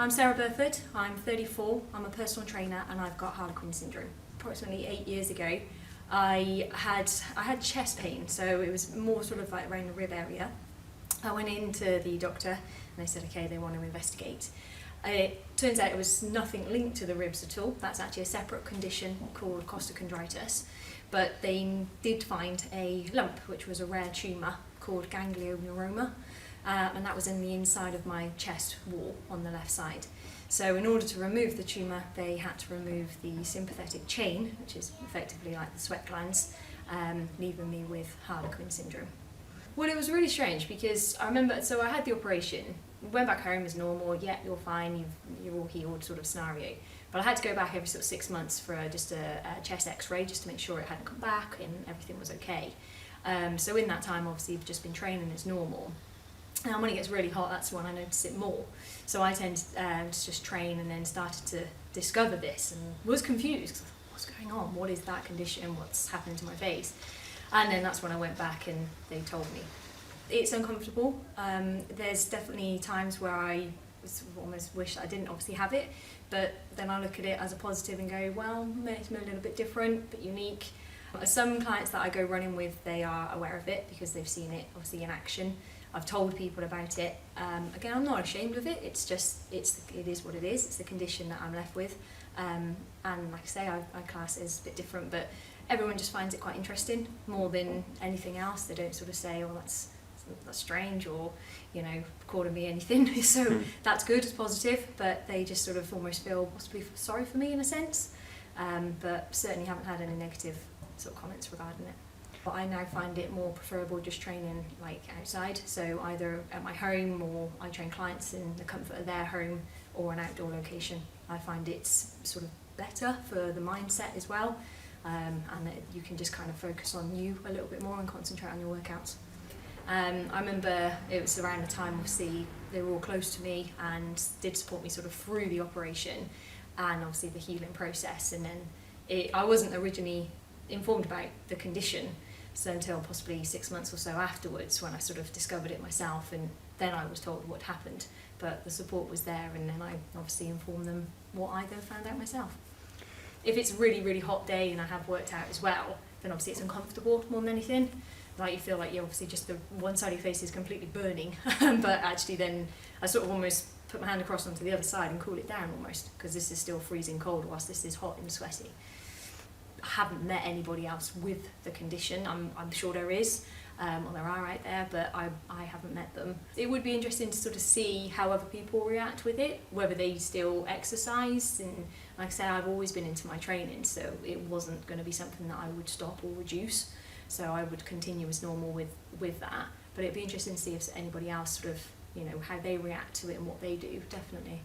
I'm Sarah Burford, I'm 34, I'm a personal trainer and I've got Harlequin syndrome. Approximately 8 years ago I had chest pain, so it was more sort of like around the rib area. I went into the doctor and they said okay, they want to investigate. It turns out it was nothing linked to the ribs at all. That's actually a separate condition called costochondritis, but they did find a lump which was a rare tumour called ganglioneuroma. And that was in the inside of my chest wall on the left side. So in order to remove the tumour, they had to remove the sympathetic chain, which is effectively like the sweat glands, leaving me with Harlequin syndrome. Well, it was really strange because I remember, so I had the operation, went back home as normal, yeah, you're fine, you're all healed sort of scenario. But I had to go back every sort of 6 months for just a chest x-ray just to make sure it hadn't come back and everything was okay. So in that time, obviously, I've just been training as normal. Now when it gets really hot, that's when I notice it more. So I tend to just train and then started to discover this and was confused. What's going on? What is that condition? What's happening to my face? And then that's when I went back and they told me. It's uncomfortable. There's definitely times where I almost wish I didn't obviously have it, but then I look at it as a positive and go, well, it's a little bit different, but unique. Some clients that I go running with, they are aware of it because they've seen it obviously in action. I've told people about it. Again, I'm not ashamed of it. It's just, it is what it is. It's the condition that I'm left with. And like I say, I class it as a bit different, but everyone just finds it quite interesting more than anything else. They don't sort of say, oh, that's strange, or, you know, calling me anything. So that's good, it's positive, but they just sort of almost feel possibly sorry for me in a sense. But certainly haven't had any negative sort of comments regarding it. But I now find it more preferable just training like outside, so either at my home or I train clients in the comfort of their home or an outdoor location. I find it's sort of better for the mindset as well, and that you can just kind of focus on you a little bit more and concentrate on your workouts. I remember it was around the time, obviously, they were all close to me and did support me sort of through the operation and obviously the healing process. And then I wasn't originally informed about the condition, so until possibly 6 months or so afterwards when I sort of discovered it myself, and then I was told what happened. But the support was there, and then I obviously informed them what I then found out myself. If it's a really, really hot day and I have worked out as well, then obviously it's uncomfortable more than anything. Like you feel like you're obviously just the one side of your face is completely burning, but actually then I sort of almost put my hand across onto the other side and cool it down almost, because this is still freezing cold whilst this is hot and sweaty. I haven't met anybody else with the condition. I'm sure there is, or there are out there, but I haven't met them. It would be interesting to sort of see how other people react with it, whether they still exercise. And like I said, I've always been into my training, so it wasn't going to be something that I would stop or reduce. So I would continue as normal with that. But it'd be interesting to see if anybody else sort of, you know, how they react to it and what they do, definitely.